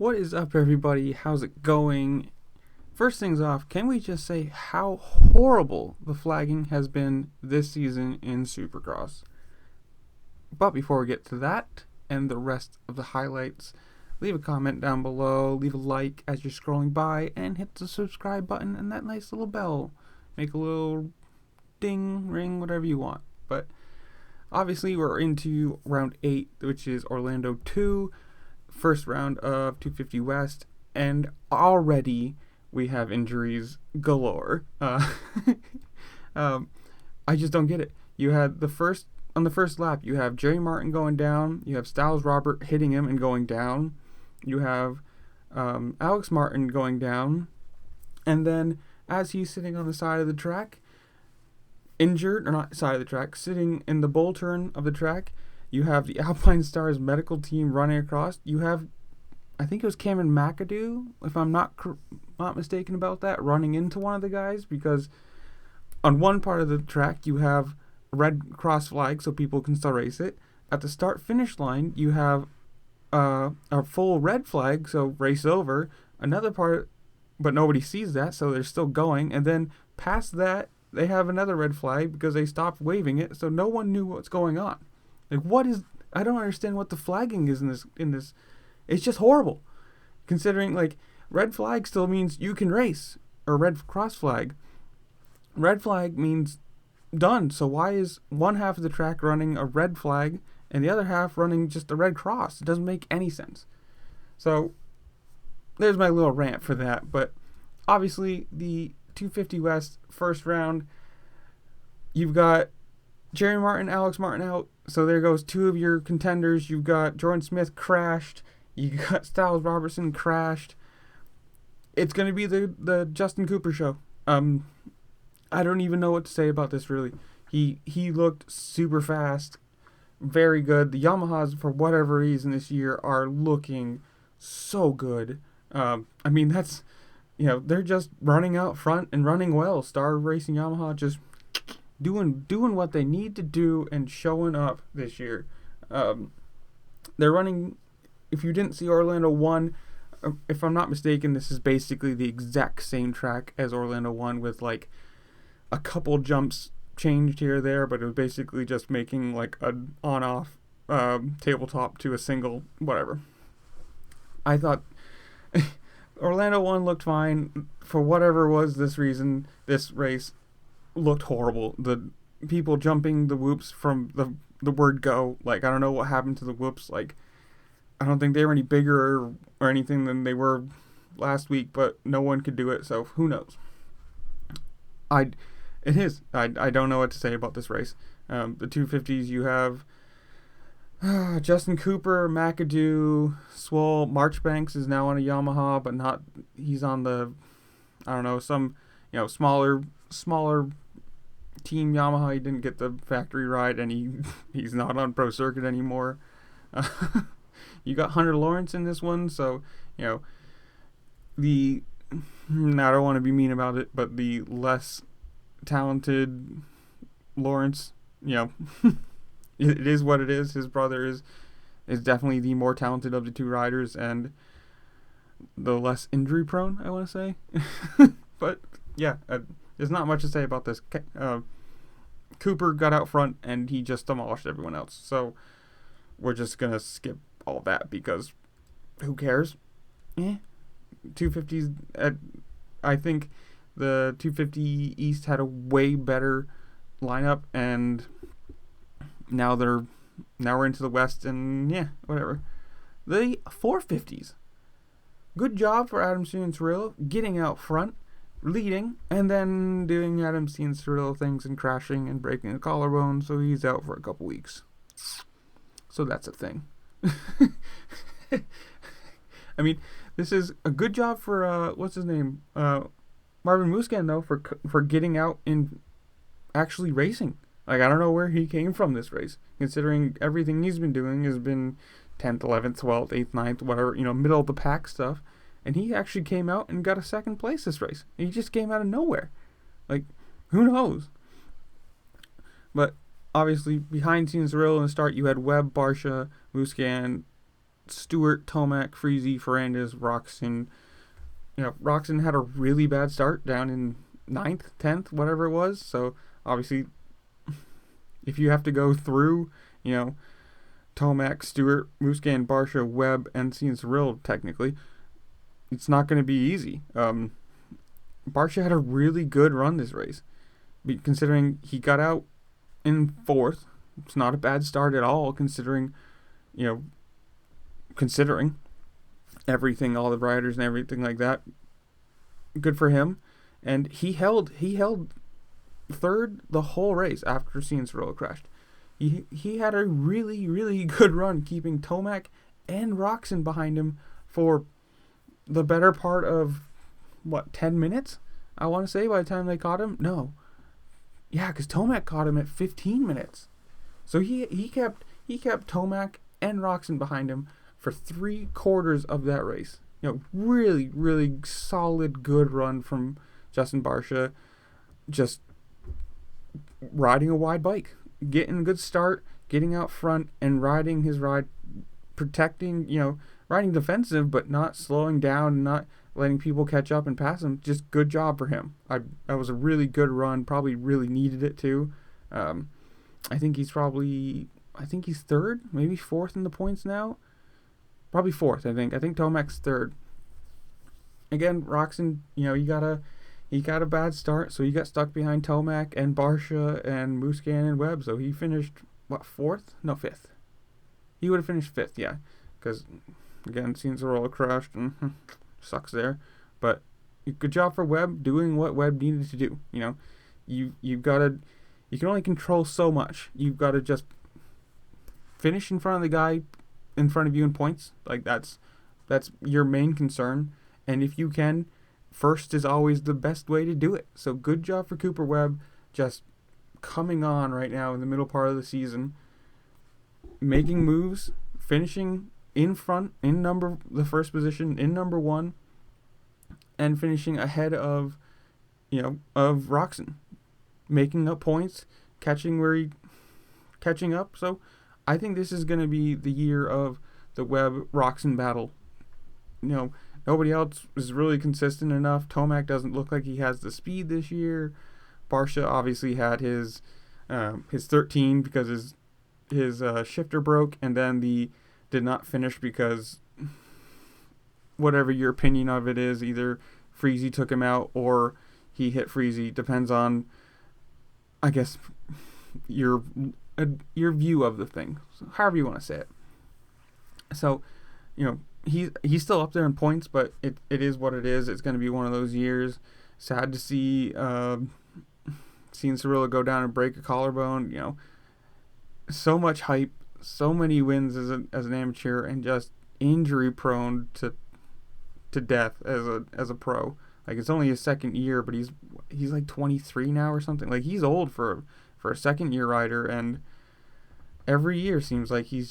What is up, everybody? How's it going? First things off, can we just say how horrible the flagging has been this season in Supercross? But before we get to that and the rest of the highlights, leave a comment down below, leave a like as you're scrolling by, and hit the subscribe button and that nice little bell. Make a little ding, ring, whatever you want. But obviously we're into round 8, which is Orlando 2. First round of 250 West, and already we have injuries galore. I just don't get it. You had on the first lap, you have Jerry Martin going down, you have Styles Robert hitting him and going down, you have Alex Martin going down, and then as he's sitting on the side of the track, injured, or not side of the track, sitting in the bowl turn of the track, you have the Alpinestars medical team running across. You have, I think it was Cameron McAdoo, if I'm not mistaken about that, running into one of the guys, because on one part of the track you have a red cross flag so people can still race it. At the start-finish line you have a full red flag, so race over. Another part, but nobody sees that, so they're still going. And then past that they have another red flag because they stopped waving it, so no one knew what's going on. Like, I don't understand what the flagging is in this. It's just horrible. Considering, like, red flag still means you can race, or red cross flag. Red flag means done. So why is one half of the track running a red flag and the other half running just a red cross? It doesn't make any sense. So there's my little rant for that. But obviously the 250 West first round, you've got Jerry Martin, Alex Martin out. So there goes two of your contenders. You've got Jordan Smith crashed. You got Styles Robertson crashed. It's going to be the Justin Cooper show. I don't even know what to say about this, really. He looked super fast. Very good. The Yamahas, for whatever reason this year, are looking so good. I mean, that's, they're just running out front and running well. Star Racing Yamaha just doing what they need to do and showing up this year. They're running, if you didn't see Orlando 1, if I'm not mistaken, this is basically the exact same track as Orlando 1 with like a couple jumps changed here or there, but it was basically just making like an on-off tabletop to a single, whatever. I thought Orlando 1 looked fine. For whatever was this reason, this race looked horrible. The people jumping the whoops from the word go, like, I don't know what happened to the whoops. Like, I don't think they were any bigger or anything than they were last week, but no one could do it, so who knows. I don't know what to say about this race. The 250s, you have Justin Cooper, McAdoo, Swole. Marchbanks is now on a Yamaha, but not, he's on the, I don't know, some, smaller team Yamaha. He didn't get the factory ride, and he's not on pro circuit anymore. You got Hunter Lawrence in this one, so I don't want to be mean about it, but the less talented Lawrence, it is what it is. His brother is definitely the more talented of the two riders and the less injury prone, I want to say. But yeah, there's not much to say about this. Cooper got out front and he just demolished everyone else. So we're just going to skip all that because who cares? 250s, I think the 250 East had a way better lineup, and now we're into the West, and whatever. The 450s. Good job for Adam C. and Cirillo getting out front, leading, and then doing Adam C. and Cirillo things and crashing and breaking a collarbone, so he's out for a couple weeks. So that's a thing. I mean, this is a good job for what's his name, Marvin Musquin, though, for getting out and actually racing. Like, I don't know where he came from this race, considering everything he's been doing has been 10th, 11th, 12th, 8th, 9th, whatever, middle of the pack stuff. And he actually came out and got a second place this race. He just came out of nowhere. Like, who knows? But obviously, behind scenes Cirillo in the start, you had Webb, Barsha, Musquin, Stewart, Tomac, Freezy, Ferrandis, Roczen. Roczen had a really bad start down in 9th, 10th, whatever it was. So obviously, if you have to go through, Tomac, Stewart, Musquin, Barcia, Webb, and Cyril, technically, it's not going to be easy. Barcia had a really good run this race, considering he got out in 4th. It's not a bad start at all, considering everything, all the riders and everything like that. Good for him. And he held 3rd the whole race after Cyril crashed. He had a really, really good run, keeping Tomac and Roczen behind him for the better part of 10 minutes, I want to say, by the time they caught him. No, yeah, because Tomac caught him at 15 minutes. So he kept Tomac and Roczen behind him for 3/4 of that race. Really, really solid, good run from Justin Barcia. Just riding a wide bike, getting a good start, getting out front, and riding his ride, protecting, riding defensive, but not slowing down, not letting people catch up and pass him. Just good job for him. That was a really good run. Probably really needed it too. I think he's 3rd, maybe 4th in the points now. Probably 4th, I think. I think Tomac's 3rd. Again, Roczen, he got a bad start, so he got stuck behind Tomac and Barcia and Musquin and Webb. So he finished 4th? No, 5th. He would have finished 5th, yeah, because again, Cyril crashed and sucks there. But good job for Webb doing what Webb needed to do. You can only control so much. You've got to just finish in front of the guy in front of you in points. Like that's your main concern. And if you can, first is always the best way to do it. So good job for Cooper Webb, just coming on right now in the middle part of the season, making moves, finishing in front in the first position in number 1, and finishing ahead of Roczen, making up points, catching up. So I think this is going to be the year of the Webb Roczen battle. Nobody else is really consistent enough. Tomac doesn't look like he has the speed this year. Barcia obviously had his 13 because his shifter broke, and then did not finish because whatever your opinion of it is, either Freezy took him out or he hit Freezy. Depends on, I guess, your view of the thing, however you want to say it. So, he's still up there in points, but it is what it is. It's going to be one of those years. Sad to see seeing Cyril go down and break a collarbone. So much hype, so many wins as an amateur, and just injury prone to death as a pro. Like, it's only his 2nd year, but he's like 23 now or something. Like, he's old for a 2nd year rider, and every year seems like he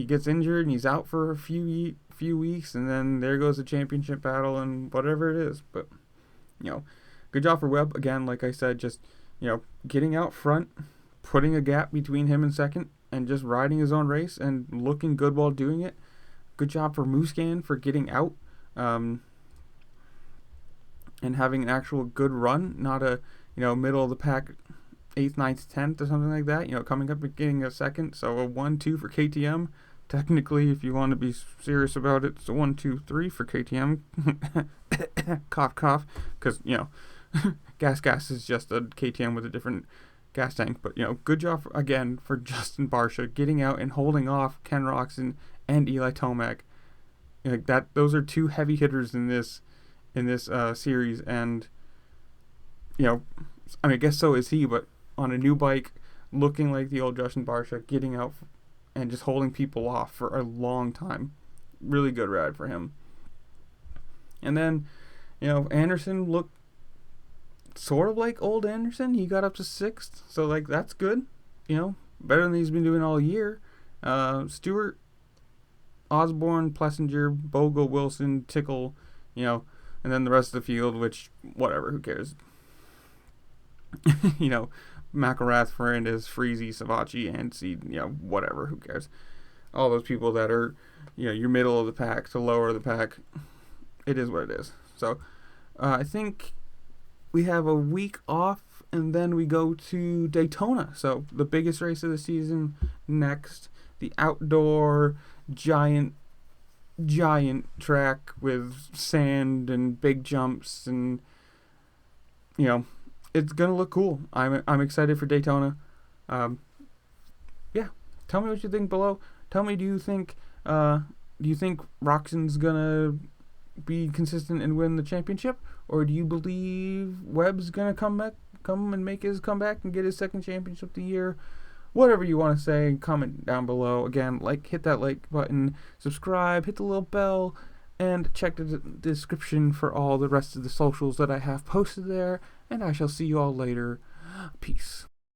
gets injured and he's out for a few weeks, and then there goes the championship battle and whatever it is. But good job for Webb again. Like I said, just getting out front, putting a gap between him and 2nd, and just riding his own race and looking good while doing it. Good job for Musquin for getting out and having an actual good run, not a middle of the pack 8th, 9th, 10th or something like that, coming up and getting a 2nd. So a 1-2 for KTM. Technically, if you want to be serious about it, it's a 1-2-3 for KTM. Cough, cough. Because, gas is just a KTM with a different gas tank. But, good job, again, for Justin Barcia getting out and holding off Ken Roczen and Eli Tomac. Those are 2 heavy hitters in this series. And, I guess so is he, but on a new bike, looking like the old Justin Barcia, getting out and just holding people off for a long time. Really good ride for him. And then, Anderson looked sort of like old Anderson. He got up to 6th, so that's good. Better than he's been doing all year. Stewart, Osborne, Plessinger, Bogle, Wilson, Tickle, and then the rest of the field, which, whatever, who cares? McElrath, Ferrandis, Freezy, Savachi, Ansi, whatever, who cares? All those people that are your middle of the pack to lower of the pack. It is what it is. So I think we have a week off, and then we go to Daytona. So the biggest race of the season next, the outdoor giant track with sand and big jumps, and it's gonna look cool. I'm excited for Daytona. Yeah, tell me what you think below. Tell me, do you think Roczen's gonna be consistent and win the championship, or do you believe Webb's gonna come and make his comeback and get his second championship of the year? Whatever you want to say, comment down below. Again, hit that like button, subscribe, hit the little bell, and check the description for all the rest of the socials that I have posted there. And I shall see you all later. Peace.